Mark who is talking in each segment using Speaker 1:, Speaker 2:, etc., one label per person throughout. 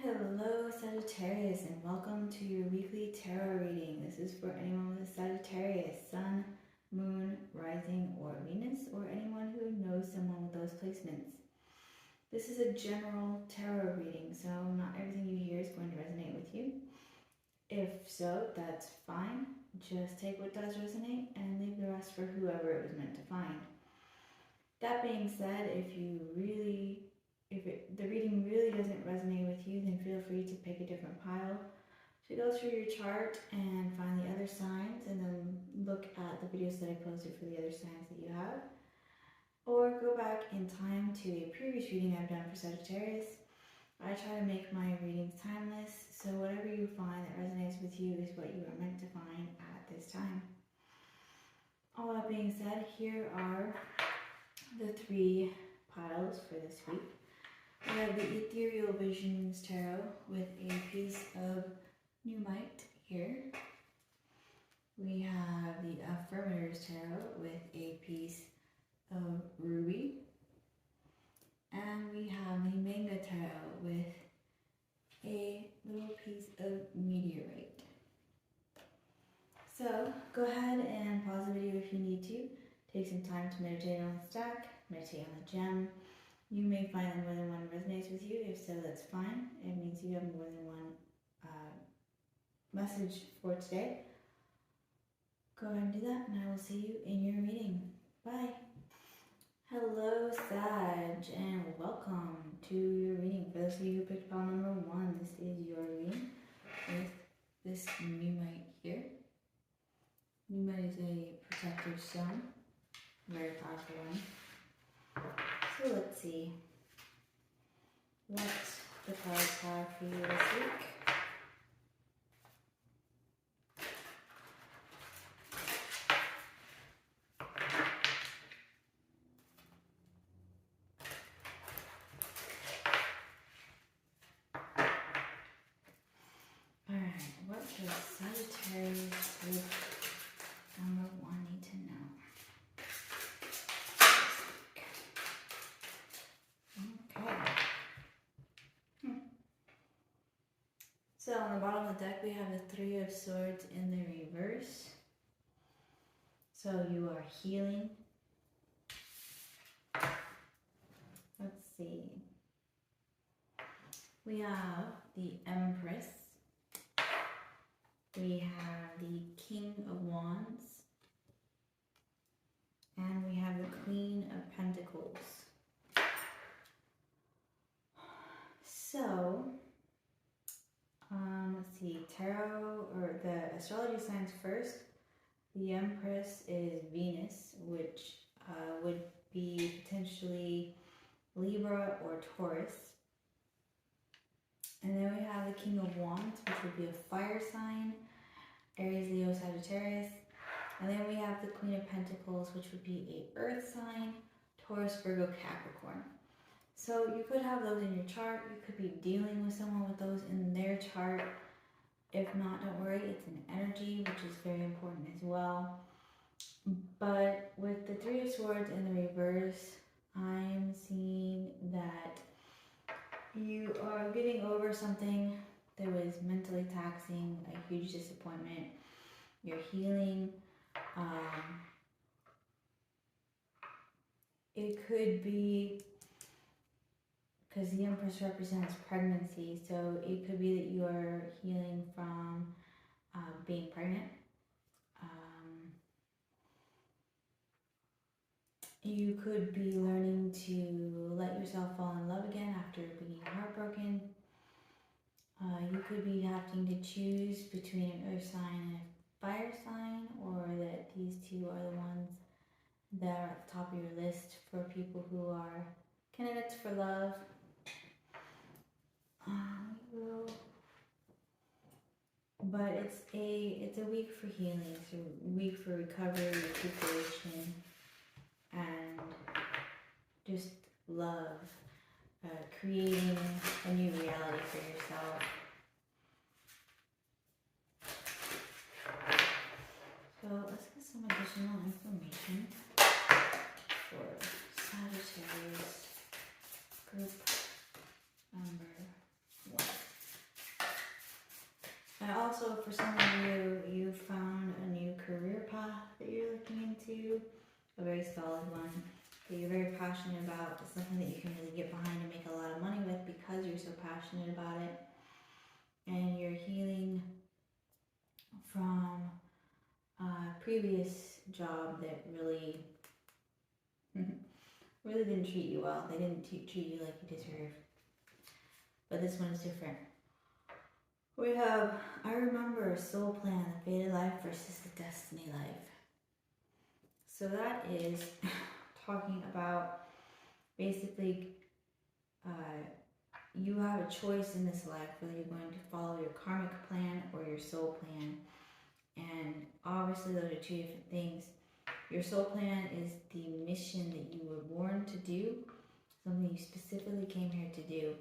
Speaker 1: Hello Sagittarius, and welcome to your weekly tarot reading. This is for anyone with a Sagittarius Sun, Moon, Rising, or Venus, or anyone who knows someone with those placements. This is a general tarot reading, so not everything you hear is going to resonate with you. If so, that's fine. Just take what does resonate and leave the rest for whoever it was meant to find. That being said, if the reading really doesn't resonate with you, then feel free to pick a different pile to go through your chart and find the other signs, and then look at the videos that I posted for the other signs that you have. Or go back in time to a previous reading I've done for Sagittarius. I try to make my readings timeless, so whatever you find that resonates with you is what you are meant to find at this time. All that being said, here are the three piles for this week. We have the Ethereal Visions Tarot with a piece of Nuumite here. We have the Affirmators Tarot with a piece of Ruby. And we have the Manga Tarot with a little piece of Meteorite. So go ahead and pause the video if you need to. Take some time to meditate on the stack, meditate on the gem. You may find that more than one resonates with you. If so, that's fine. It means you have more than one message for today. Go ahead and do that, and I will see you in your reading. Bye. Hello, Sag, and welcome to your reading. For those of you who picked pile number 1, this is your reading with this Nuumite here. Nuumite is a protective stone, very powerful one. So let's see what the cards have for you this week. Alright, what does Sagittarius group number 1 need to know? So on the bottom of the deck, we have the Three of Swords in the reverse. So you are healing. Let's see. We have the Empress. We have the King of Wands. And we have the Queen of Pentacles. So let's see, tarot, or the astrology signs first. The Empress is Venus, which would be potentially Libra or Taurus. And then we have the King of Wands, which would be a fire sign, Aries, Leo, Sagittarius. And then we have the Queen of Pentacles, which would be a earth sign, Taurus, Virgo, Capricorn. So you could have those in your chart. You could be dealing with someone with those in their chart. If not, don't worry, it's an energy, which is very important as well. But with the Three of Swords in the reverse, I'm seeing that you are getting over something that was mentally taxing, a huge disappointment. You're healing. It could be because the Empress represents pregnancy, so it could be that you are healing from being pregnant. You could be learning to let yourself fall in love again after being heartbroken. You could be having to choose between an earth sign and a fire sign, or that these two are the ones that are at the top of your list for people who are candidates for love. But it's a week for healing. It's a week for recovery, recuperation, and just love, creating a new reality for yourself. So let's get some additional information for Sagittarius group number 1. Also, for some of you, you found a new career path that you're looking into, a very solid one that you're very passionate about. It's something that you can really get behind and make a lot of money with because you're so passionate about it. And you're healing from a previous job that really, really didn't treat you well. They didn't treat you like you deserve. But this one is different. We have, I remember, soul plan, the fated life versus the destiny life. So that is talking about basically you have a choice in this life whether you're going to follow your karmic plan or your soul plan. And obviously those are two different things. Your soul plan is the mission that you were born to do, something you specifically came here to do.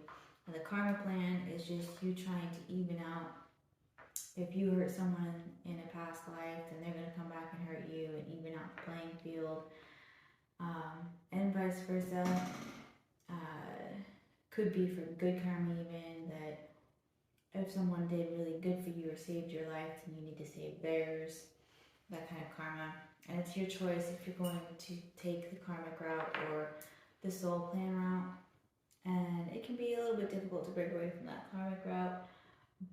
Speaker 1: And the karma plan is just you trying to even out. If you hurt someone in a past life, then they're going to come back and hurt you and even out the playing field. And vice versa. Could be for good karma even, that if someone did really good for you or saved your life, then you need to save theirs. That kind of karma. And it's your choice if you're going to take the karmic route or the soul plan route. And it can be a little bit difficult to break away from that karmic route,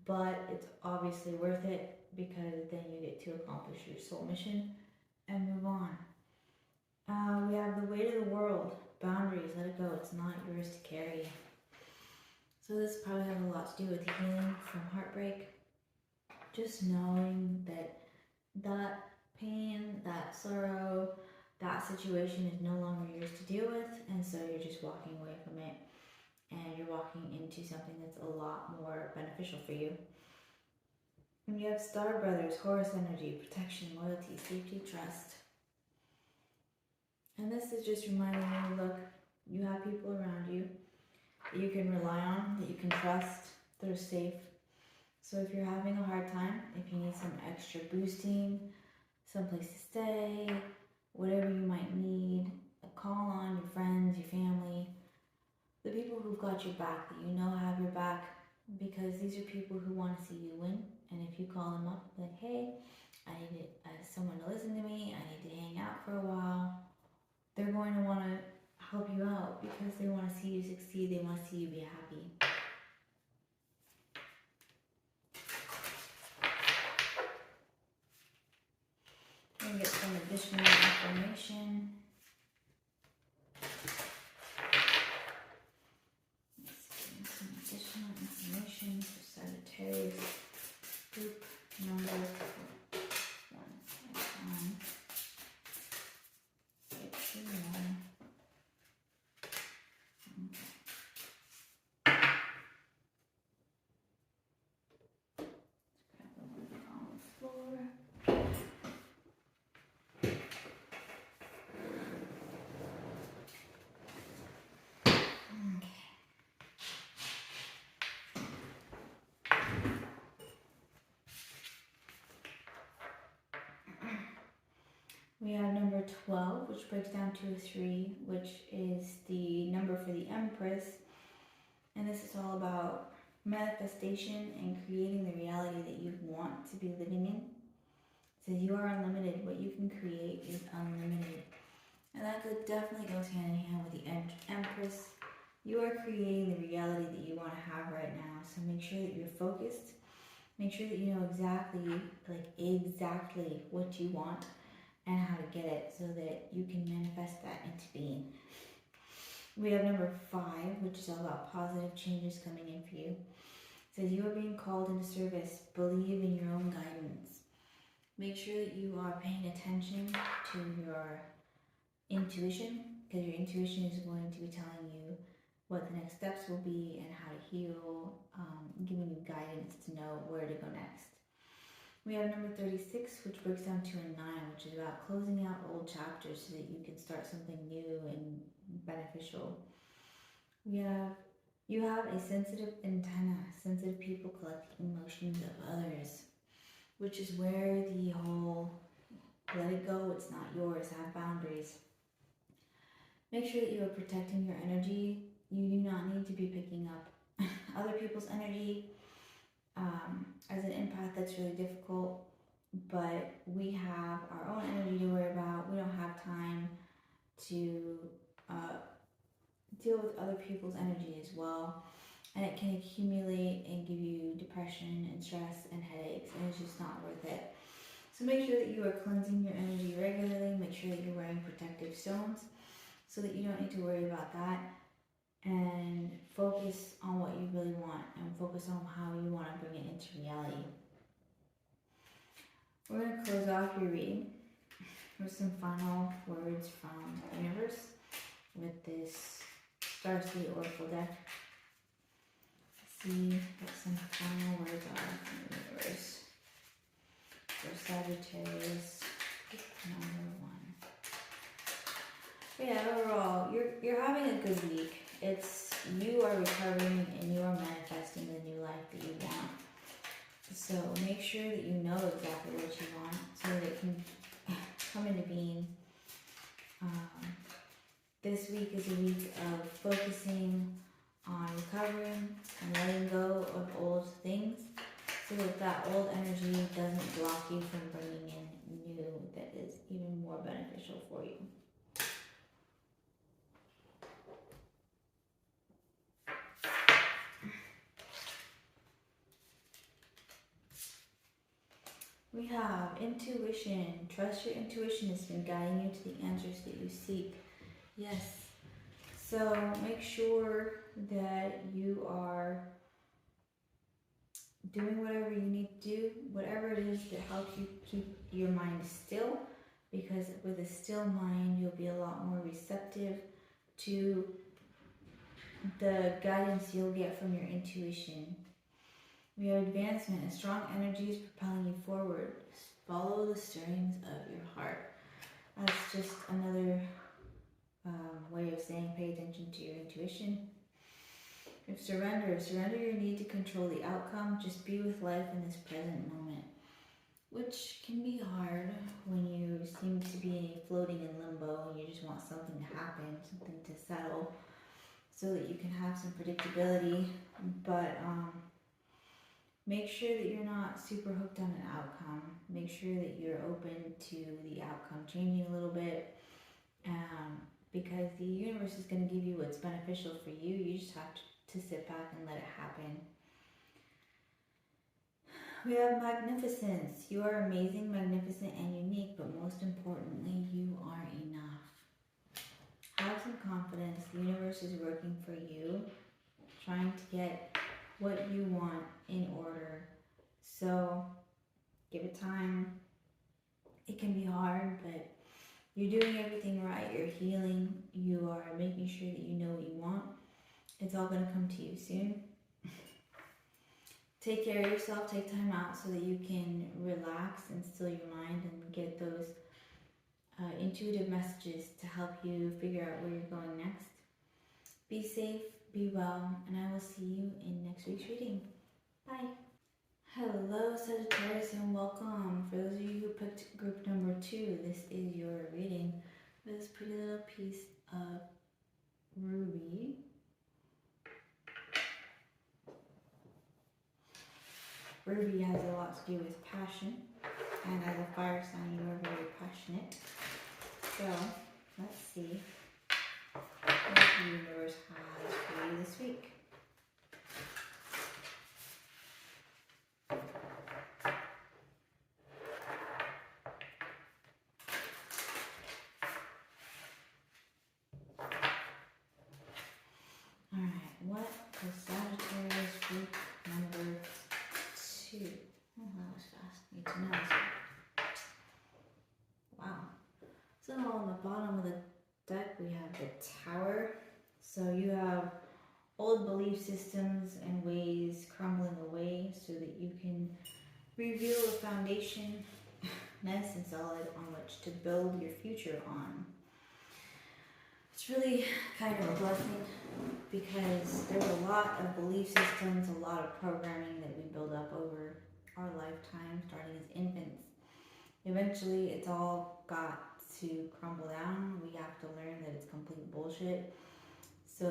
Speaker 1: but it's obviously worth it because then you get to accomplish your soul mission and move on. We have the weight of the world, boundaries, let it go, it's not yours to carry. So this probably has a lot to do with healing from heartbreak. Just knowing that that pain, that sorrow, that situation is no longer yours to deal with, and so you're just walking away from it. And you're walking into something that's a lot more beneficial for you. And you have Star Brothers, Horus energy, protection, loyalty, safety, trust. And this is just reminding you, look, you have people around you that you can rely on, that you can trust, that are safe. So if you're having a hard time, if you need some extra boosting, someplace to stay, whatever you might need, call on your friends, your family, the people who've got your back, that you know have your back, because these are people who want to see you win. And if you call them up, like, hey, I need someone to listen to me, I need to hang out for a while, they're going to want to help you out because they want to see you succeed, they want to see you be happy. And get some additional information. Information for Sagittarius group number 1. We have number 12, which breaks down to a 3, which is the number for the Empress. And this is all about manifestation and creating the reality that you want to be living in. It says you are unlimited. What you can create is unlimited. And that definitely goes hand in hand with the Empress. You are creating the reality that you want to have right now. So make sure that you're focused. Make sure that you know exactly what you want and how to get it so that you can manifest that into being. We have number 5, which is all about positive changes coming in for you. It says you are being called into service. Believe in your own guidance. Make sure that you are paying attention to your intuition, because your intuition is going to be telling you what the next steps will be and how to heal, giving you guidance to know where to go next. We have number 36, which breaks down to a 9, which is about closing out old chapters so that you can start something new and beneficial. You have a sensitive antenna. Sensitive people collect emotions of others, which is where the whole let it go, it's not yours, have boundaries. Make sure that you are protecting your energy. You do not need to be picking up other people's energy. As an empath, that's really difficult, but we have our own energy to worry about. We don't have time to deal with other people's energy as well, and it can accumulate and give you depression and stress and headaches, and it's just not worth it. So make sure that you are cleansing your energy regularly. Make sure that you're wearing protective stones so that you don't need to worry about that, and focus on what you really want and focus on how you want to bring it into reality. We're going to close off your reading with some final words from the universe with this Starseed Oracle deck. Let's see what some final words are from the universe for Sagittarius number 1. Yeah, overall, you're having a good week. You are recovering and you are manifesting the new life that you want. So make sure that you know exactly what you want so that it can come into being. This week is a week of focusing on recovering and letting go of old things so that old energy doesn't block you from bringing in new that is even more beneficial for you. We have intuition. Trust your intuition has been guiding you to the answers that you seek. Yes. So make sure that you are doing whatever you need to do, whatever it is that helps you keep your mind still, because with a still mind, you'll be a lot more receptive to the guidance you'll get from your intuition. We have advancement and strong energies propelling you forward. Follow the stirrings of your heart. That's just another way of saying pay attention to your intuition. We have surrender. Surrender your need to control the outcome. Just be with life in this present moment, which can be hard when you seem to be floating in limbo and you just want something to happen, something to settle, so that you can have some predictability. But make sure that you're not super hooked on an outcome. Make sure that you're open to the outcome changing a little bit, because the universe is going to give you what's beneficial for you. You just have to sit back and let it happen. We have magnificence. You are amazing, magnificent, and unique, but most importantly, you are enough. Have some confidence. The universe is working for you, trying to get what you want in order. So give it time. It can be hard, but you're doing everything right. You're healing. You are making sure that you know what you want. It's all going to come to you soon. Take care of yourself. Take time out so that you can relax and still your mind and get those intuitive messages to help you figure out where you're going next. Be safe, be well, and I will see you in next week's reading. Bye. Hello Sagittarius and welcome. For those of you who picked group number 2, this is your reading with this pretty little piece of ruby. Ruby has a lot to do with passion, and as a fire sign, you are very passionate. So, let's see what the universe has for you this week. Alright, what is Sagittarius group number 2? Oh, that was fast. Need to know. Wow. So on the bottom of the deck we have the Tower. So you have old belief systems and ways crumbling away so that you can reveal a foundation nice and solid on which to build your future on. It's really kind of a blessing because there's a lot of belief systems, a lot of programming that we build up over our lifetime, starting as infants. Eventually, it's all got to crumble down. We have to learn that it's complete bullshit so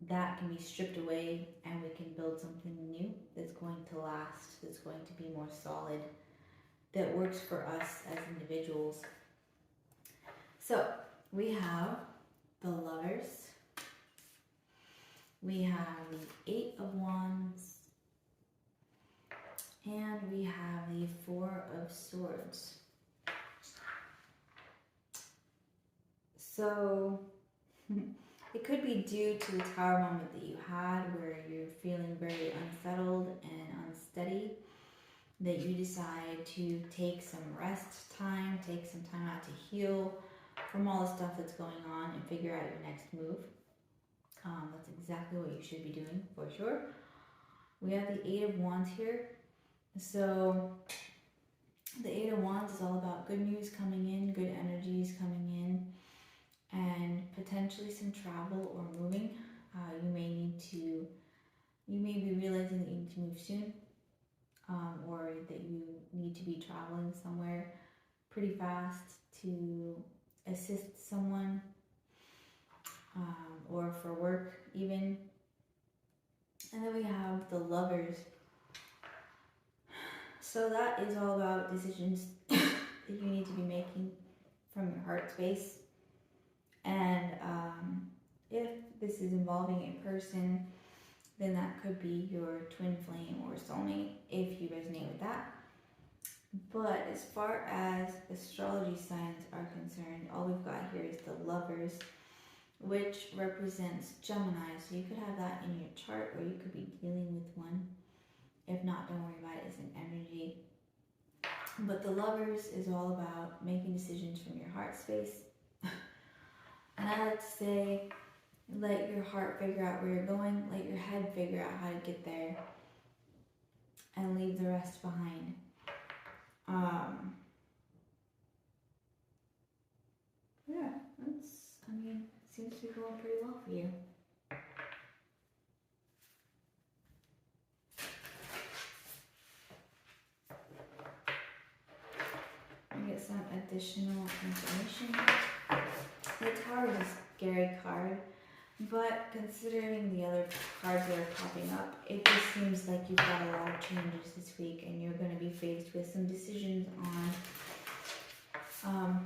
Speaker 1: that can be stripped away and we can build something new that's going last, that's going to be more solid, that works for us as individuals. So we have the Lovers, we have the Eight of Wands, and we have the Four of Swords. So it could be due to the Tower moment that you had where you're feeling very unsettled and unsteady, that you decide to take some rest time, take some time out to heal from all the stuff that's going on and figure out your next move. That's exactly what you should be doing for sure. We have the Eight of Wands here. So the Eight of Wands is all about good news coming in, good energies coming in, and potentially some travel or moving. You may be realizing that you need to move soon, or that you need to be traveling somewhere pretty fast to assist someone, or for work even. And then we have the Lovers. So that is all about decisions that you need to be making from your heart space. And if this is involving a person, then that could be your twin flame or soulmate, if you resonate with that. But as far as astrology signs are concerned, all we've got here is the Lovers, which represents Gemini. So you could have that in your chart, or you could be dealing with one. If not, don't worry about it, it's an energy. But the Lovers is all about making decisions from your heart space. And I like to say, let your heart figure out where you're going, let your head figure out how to get there, and leave the rest behind. Yeah, seems to be going pretty well for you. I get some additional information. The Tower is a scary card, but considering the other cards that are popping up, it just seems like you've got a lot of changes this week, and you're going to be faced with some decisions on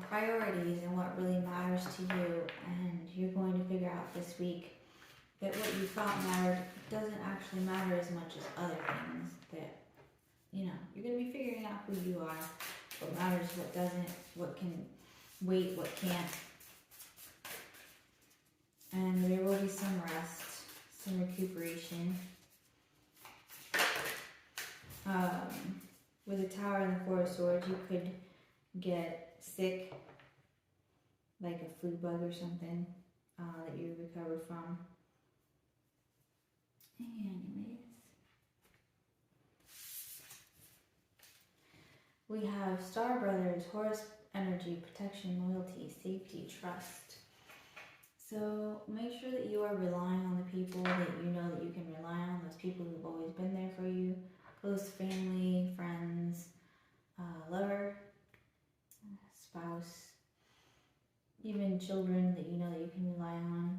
Speaker 1: priorities and what really matters to you. And you're going to figure out this week that what you thought mattered doesn't actually matter as much as other things. That, you're going to be figuring out who you are, what matters, what doesn't, what can wait, what can't. And there will be some rest, some recuperation. With the Tower and the Four of Swords, you could get sick, like a flu bug or something that you recover from. Anyways, we have Star Brothers, Horus energy, protection, loyalty, safety, trust. So make sure that you are relying on the people that you know that you can rely on, those people who've always been there for you, close family, friends, lover, spouse, even children that you know that you can rely on.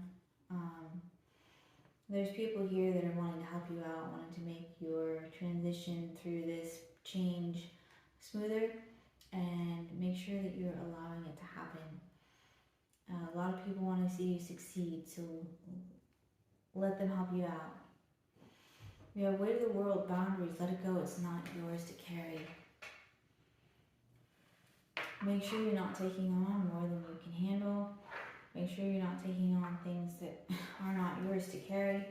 Speaker 1: There's people here that are wanting to help you out, wanting to make your transition through this change smoother, and make sure that you're allowing it to happen. A lot of people want to see you succeed, so let them help you out. We have weight of the world, boundaries, let it go, it's not yours to carry. Make sure you're not taking on more than you can handle. Make sure you're not taking on things that are not yours to carry.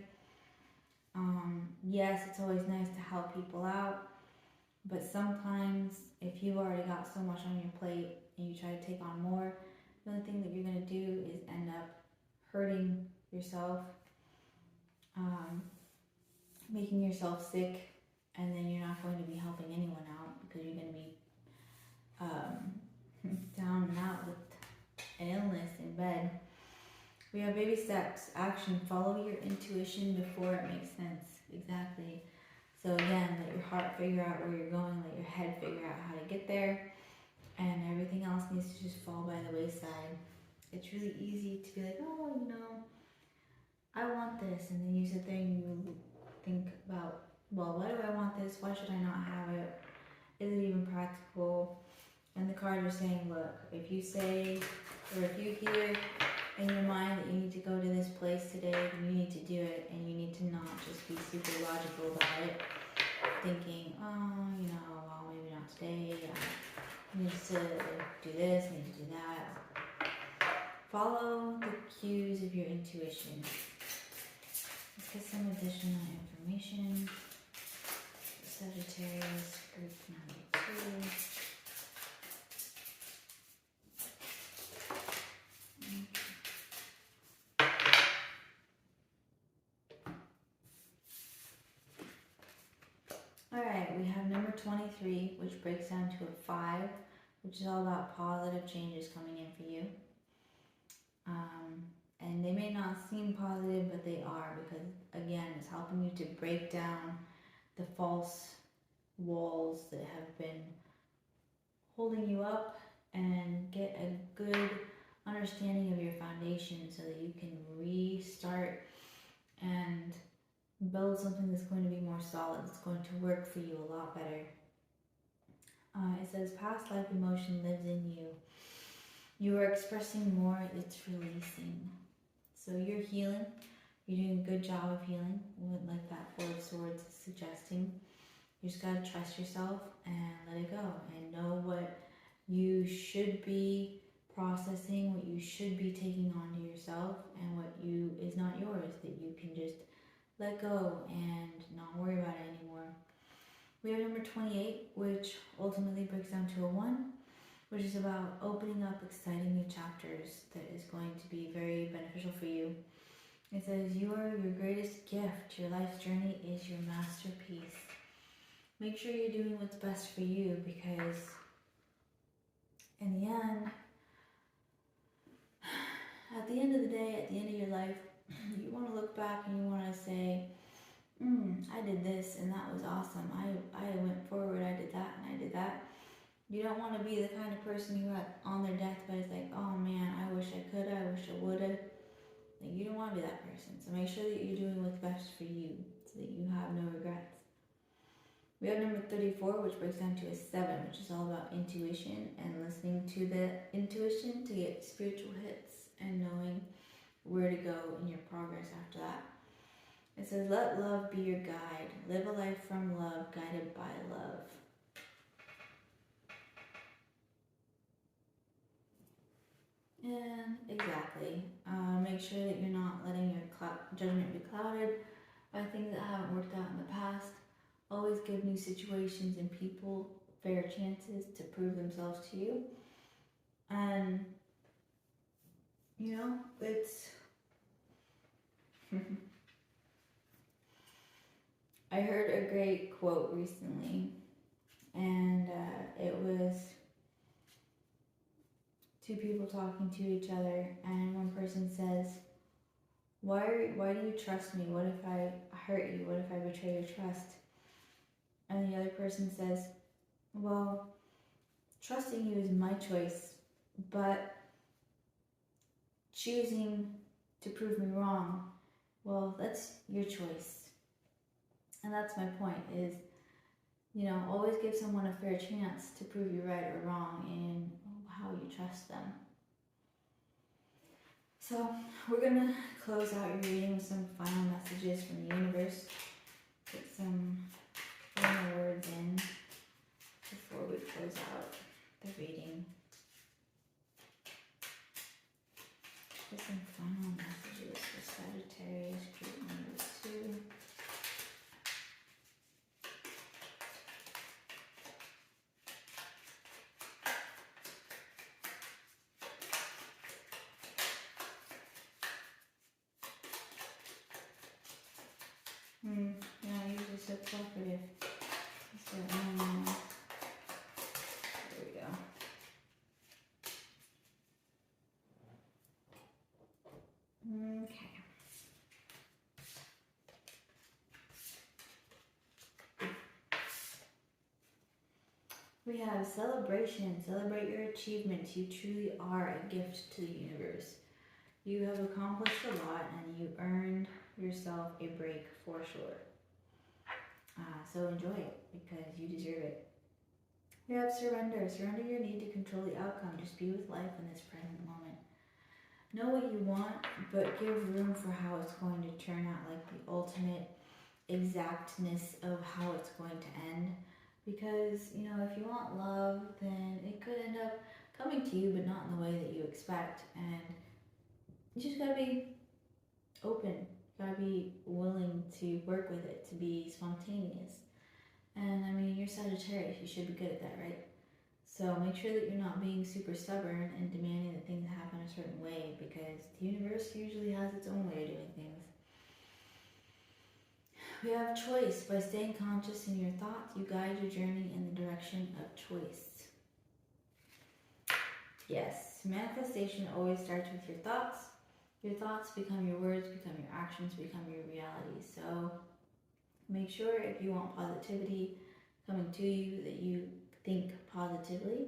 Speaker 1: Yes, it's always nice to help people out, but sometimes if you've already got so much on your plate and you try to take on more, the only thing that you're going to do is end up hurting yourself, making yourself sick, and then you're not going to be helping anyone out because you're going to be down and out with an illness in bed. We have baby steps, action, follow your intuition before it makes sense. Exactly. So again, let your heart figure out where you're going, let your head figure out how to get there, and everything else needs to just fall by the wayside. It's really easy to be like, oh, I want this, and then you sit there and you think about well, why do I want this? Why should I not have it? Is it even practical? And the cards are saying, look, if you say, or if you hear in your mind that you need to go to this place today, then you need to do it, and you need to not just be super logical about it, thinking, oh, you know, well, maybe not today, I need to do this, I need to do that. Follow the cues of your intuition. Let's get some additional information. Sagittarius, group number 2. Alright, we have number 23, which breaks down to a 5, which is all about positive changes coming in for you. And they may not seem positive, but they are, because again, it's helping you to break down the false walls that have been holding you up and get a good understanding of your foundation so that you can restart and build something that's going to be more solid, that's going to work for you a lot better. It says past life emotion lives in you. You are expressing more, it's releasing. So you're healing. You're doing a good job of healing, like that Four of Swords is suggesting. You just gotta trust yourself and let it go, and know what you should be processing, what you should be taking onto yourself, and what is not yours, that you can just let go and not worry about it anymore. We have number 28, which ultimately breaks down to a 1, which is about opening up exciting new chapters that is going to be very beneficial for you. It says, you are your greatest gift. Your life's journey is your masterpiece. Make sure you're doing what's best for you, because in the end, at the end of the day, at the end of your life, you want to look back and you want to say, I did this and that was awesome. I went forward, I did that and I did that. You don't want to be the kind of person who on their deathbed is like, oh man, I wish I coulda, I wish I woulda. Like, you don't want to be that person. So make sure that you're doing what's best for you so that you have no regrets. We have number 34, which breaks down to a 7, which is all about intuition and listening to the intuition to get spiritual hits and knowing where to go in your progress after that. It says, let love be your guide. Live a life from love, guided by love. And exactly. Make sure that you're not letting your judgment be clouded by things that haven't worked out in the past. Always give new situations and people fair chances to prove themselves to you. And, you know, it's... I heard a great quote recently, and it was two people talking to each other, and one person says, why do you trust me? What if I hurt you? What if I betray your trust? And the other person says, well, trusting you is my choice, but choosing to prove me wrong, well, that's your choice. And that's my point, is, you know, always give someone a fair chance to prove you right or wrong in how you trust them. So we're going to close out your reading with some final messages from the universe. Put some final words in before we close out the reading. Put some final messages for Sagittarius group number 2. Yeah, I'm usually so cooperative. So, there we go. Okay. We have celebration. Celebrate your achievements. You truly are a gift to the universe. You have accomplished a lot and you earned yourself a break for sure. So enjoy it because you deserve it. We have surrender. Surrender your need to control the outcome. Just be with life in this present moment. Know what you want, but give room for how it's going to turn out, like the ultimate exactness of how it's going to end. Because, you know, if you want love, then it could end up coming to you, but not in the way that you expect. And you just gotta be open. You gotta be willing to work with it, to be spontaneous. And I mean, you're Sagittarius, you should be good at that, right? So make sure that you're not being super stubborn and demanding that things happen a certain way, because the universe usually has its own way of doing things. We have choice. By staying conscious in your thoughts, you guide your journey in the direction of choice. Yes, manifestation always starts with your thoughts. Your thoughts become your words, become your actions, become your reality. So make sure if you want positivity coming to you, that you think positively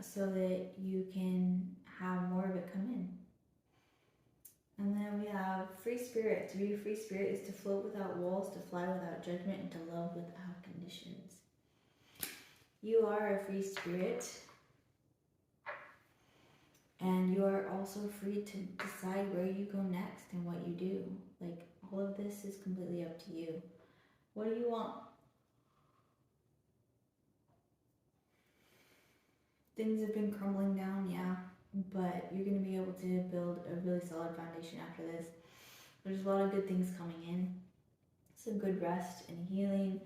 Speaker 1: so that you can have more of it come in. And then we have free spirit. To be a free spirit is to float without walls, to fly without judgment, and to love without conditions. You are a free spirit. And you are also free to decide where you go next and what you do. Like, all of this is completely up to you. What do you want? Things have been crumbling down, yeah, but you're going to be able to build a really solid foundation after this. There's a lot of good things coming in. Some good rest and healing,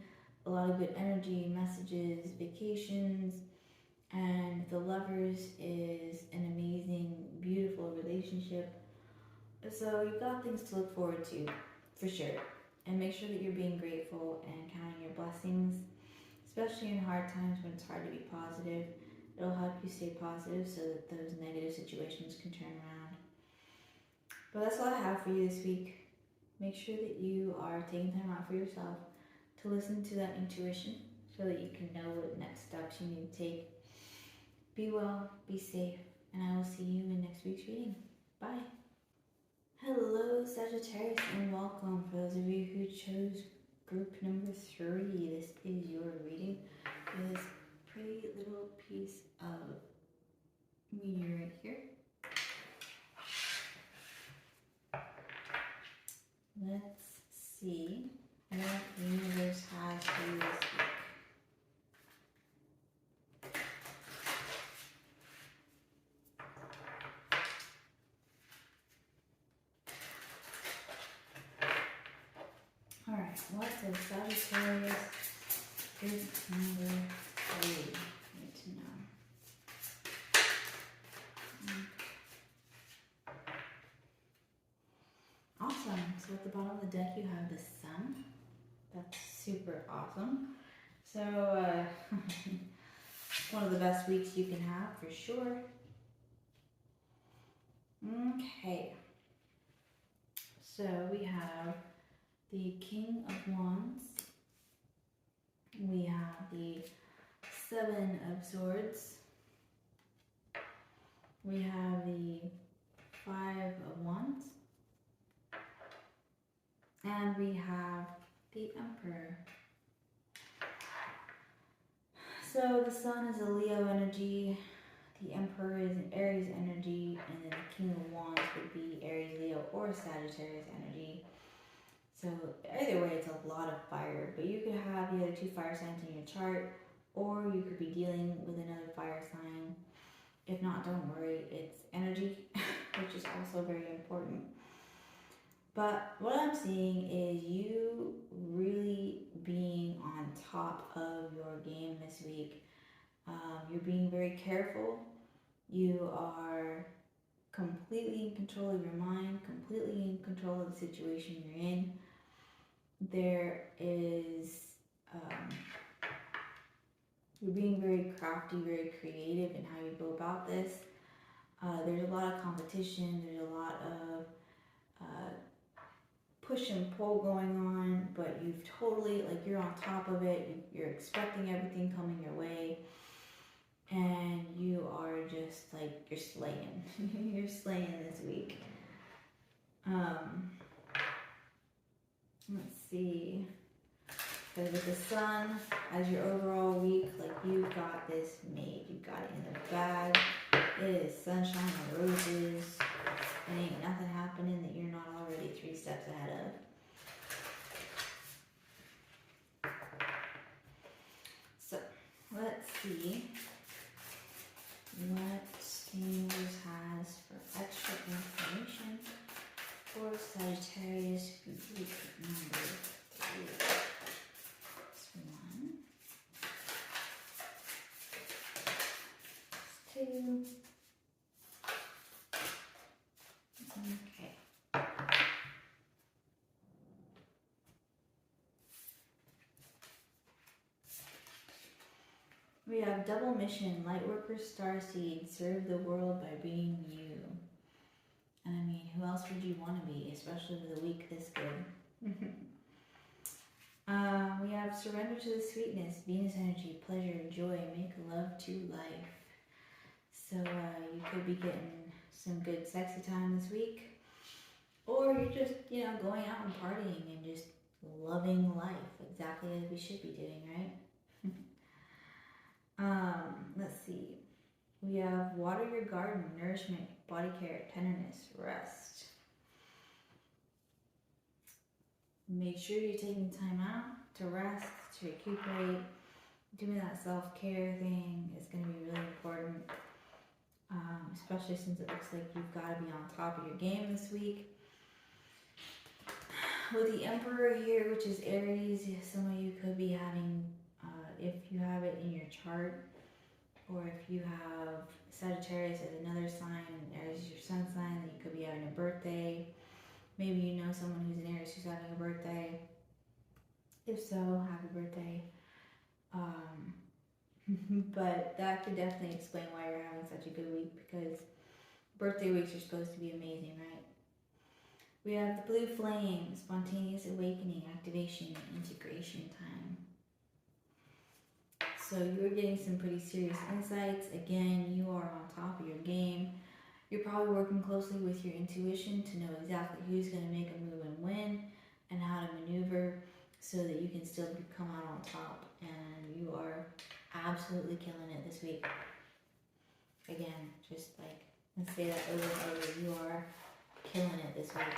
Speaker 1: a lot of good energy, messages, vacations, and the Lovers is an amazing, beautiful relationship. So you've got things to look forward to, for sure. And make sure that you're being grateful and counting your blessings, especially in hard times when it's hard to be positive. It'll help you stay positive so that those negative situations can turn around. But that's all I have for you this week. Make sure that you are taking time out for yourself to listen to that intuition so that you can know what next steps you need to take. Be well, be safe, and I will see you in next week's reading. Bye. Hello, Sagittarius, and welcome. For those of you who chose group number 3, this is your reading for this pretty little piece of meteorite here. Let's see what the universe has for you this week. Alright, what does Sagittarius group number 3 need to know? Awesome. So at the bottom of the deck you have the Sun. That's super awesome. So one of the best weeks you can have for sure. Okay. So we have the King of Wands. We have the 7 of Swords. We have the 5 of Wands. And we have the Emperor. So the Sun is a Leo energy, the Emperor is an Aries energy, and then the King of Wands would be Aries, Leo, or Sagittarius energy. So either way, it's a lot of fire, but you could have the other 2 fire signs in your chart, or you could be dealing with another fire sign. If not, don't worry, it's energy, which is also very important. But what I'm seeing is you really being on top of your game this week. You're being very careful. You are completely in control of your mind, completely in control of the situation you're in. There is, you're being very crafty, very creative in how you go about this. There's a lot of competition, there's a lot of push and pull going on, but you've totally, like, you're on top of it, you're expecting everything coming your way, and you are just like, you're slaying. You're slaying this week. Let's see. Because with the sun as your overall week, like you've got this made. You've got it in the bag. It is sunshine and roses. There ain't nothing happening that you're not already 3 steps ahead of. So, let's see what Universe has for extra information for Sagittarius week number 3. That's 1. That's 2. Okay. We have double mission, lightworker, starseed, serve the world by being you. And I mean, who else would you want to be, especially with a week this good? We have surrender to the sweetness, Venus energy, pleasure, joy, make love to life. So you could be getting some good sexy time this week. Or you're just, going out and partying and just loving life, exactly as we should be doing, right? Let's see. We have water your garden, nourishment, body care, tenderness, rest. Make sure you're taking time out to rest, to recuperate. Doing that self-care thing is going to be really important, especially since it looks like you've got to be on top of your game this week. With the Emperor here, which is Aries, some of you could be having, if you have it in your chart, or if you have Sagittarius as another sign, Aries is your sun sign, then you could be having a birthday. Maybe you know someone who's an Aries who's having a birthday. If so, happy birthday. But that could definitely explain why you're having such a good week, because birthday weeks are supposed to be amazing, right? We have the blue flame, spontaneous awakening, activation, integration time. So you're getting some pretty serious insights. Again, you are on top of your game. You're probably working closely with your intuition to know exactly who's going to make a move and when, and how to maneuver so that you can still come out on top. And you are absolutely killing it this week. Again, just let's say that over and over. You are killing it this week.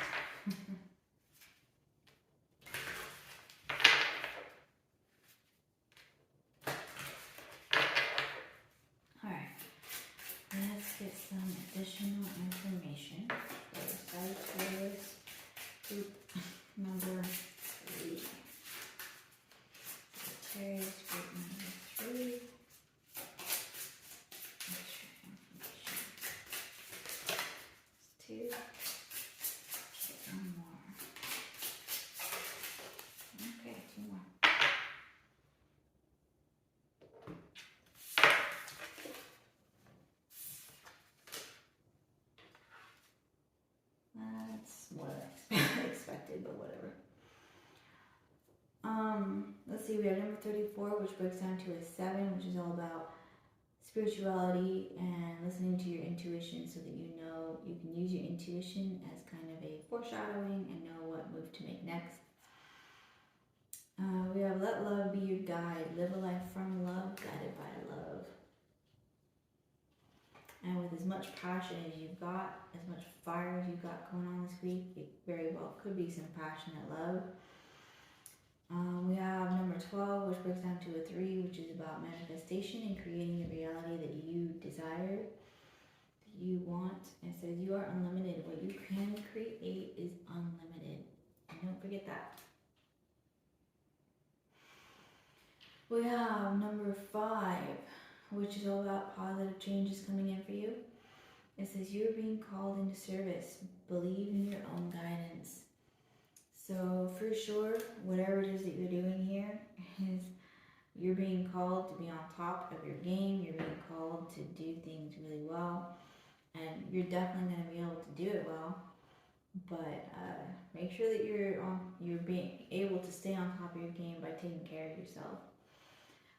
Speaker 1: Let's get some additional information for Sagittarius group number 3. Sagittarius group number 3. Extra information. It's 2. Get 1 more. Okay, 2 more. That's more than expected, but whatever. Let's see, we have number 34, which breaks down to a 7, which is all about spirituality and listening to your intuition so that you know you can use your intuition as kind of a foreshadowing and know what move to make next. We have let love be your guide, live a life from love, guided by love. And with as much passion as you've got, as much fire as you've got going on this week, it very well could be some passionate love. We have number 12, which breaks down to a 3, which is about manifestation and creating the reality that you desire, that you want. And it says you are unlimited. What you can create is unlimited. And don't forget that. We have number 5, which is all about positive changes coming in for you. It says you're being called into service. Believe in your own guidance. So for sure, whatever it is that you're doing here is you're being called to be on top of your game. You're being called to do things really well. And you're definitely going to be able to do it well. But make sure that you're being able to stay on top of your game by taking care of yourself.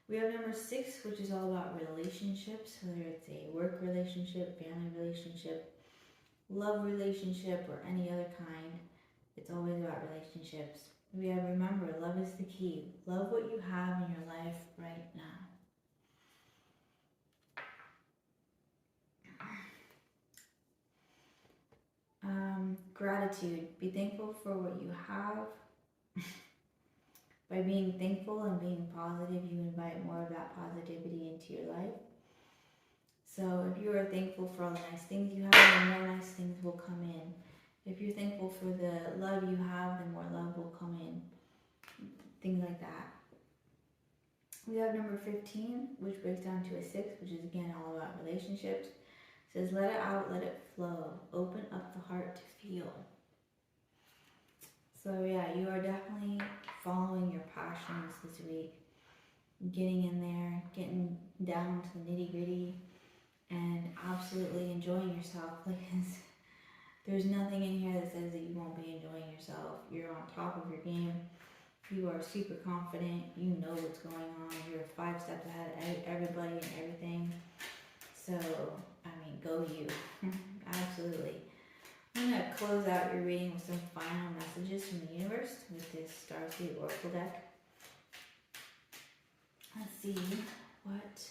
Speaker 1: We have number 6, which is all about relationships, whether it's a work relationship, family relationship, love relationship, or any other kind. It's always about relationships. We have, remember, love is the key. Love what you have in your life right now. Gratitude. Be thankful for what you have. By being thankful and being positive, you invite more of that positivity into your life. So if you are thankful for all the nice things you have, then more nice things will come in. If you're thankful for the love you have, then more love will come in. Things like that. We have number 15, which breaks down to a 6, which is again all about relationships. It says, let it out, let it flow. Open up the heart to feel. So yeah, you are definitely following your passions this week. Getting in there, getting down to the nitty gritty, and absolutely enjoying yourself. Because there's nothing in here that says that you won't be enjoying yourself. You're on top of your game. You are super confident. You know what's going on. You're 5 steps ahead of everybody and everything. So, I mean, go you. Absolutely. I'm going to close out your reading with some final messages from the universe with this Starseed Oracle deck. Let's see what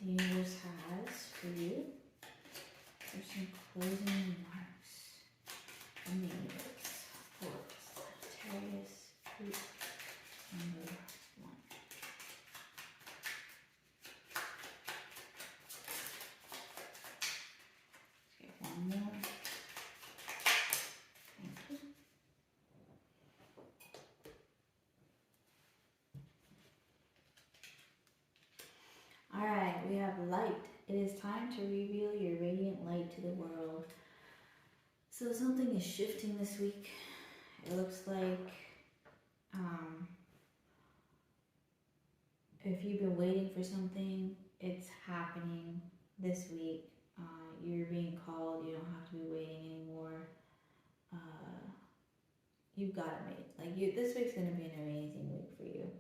Speaker 1: the universe has for you. There's some closing remarks from the universe for Sagittarius group number 1. Okay, one more. Thank you. Alright, we have light. It is time to reveal your radiant light to the world. So something is shifting this week. It looks like if you've been waiting for something, it's happening this week. You're being called. You don't have to be waiting anymore. You've got it made. This week's going to be an amazing week for you.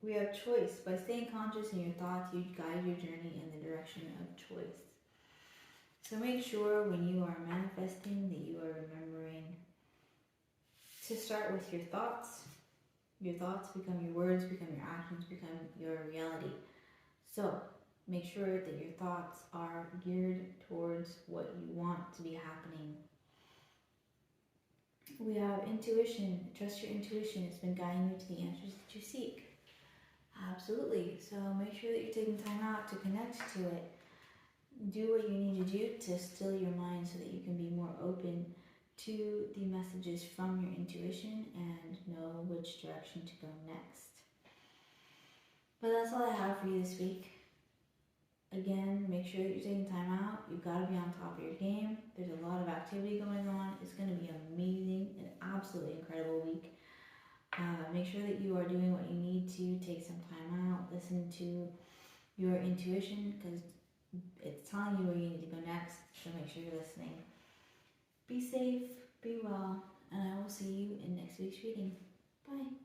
Speaker 1: We have choice. By staying conscious in your thoughts, you guide your journey in the direction of choice. So make sure when you are manifesting that you are remembering to start with your thoughts. Your thoughts become your words, become your actions, become your reality. So make sure that your thoughts are geared towards what you want to be happening. We have intuition. Trust your intuition. It's been guiding you to the answers that you seek. Absolutely. So make sure that you're taking time out to connect to it. Do what you need to do to still your mind so that you can be more open to the messages from your intuition and know which direction to go next. But that's all I have for you this week. Again, make sure that you're taking time out. You've got to be on top of your game. There's a lot of activity going on. It's going to be amazing, an absolutely incredible week. Make sure that you are doing what you need to. Take some time out. Listen to your intuition because it's telling you where you need to go next. So make sure you're listening. Be safe, be well, and I will see you in next week's reading. Bye.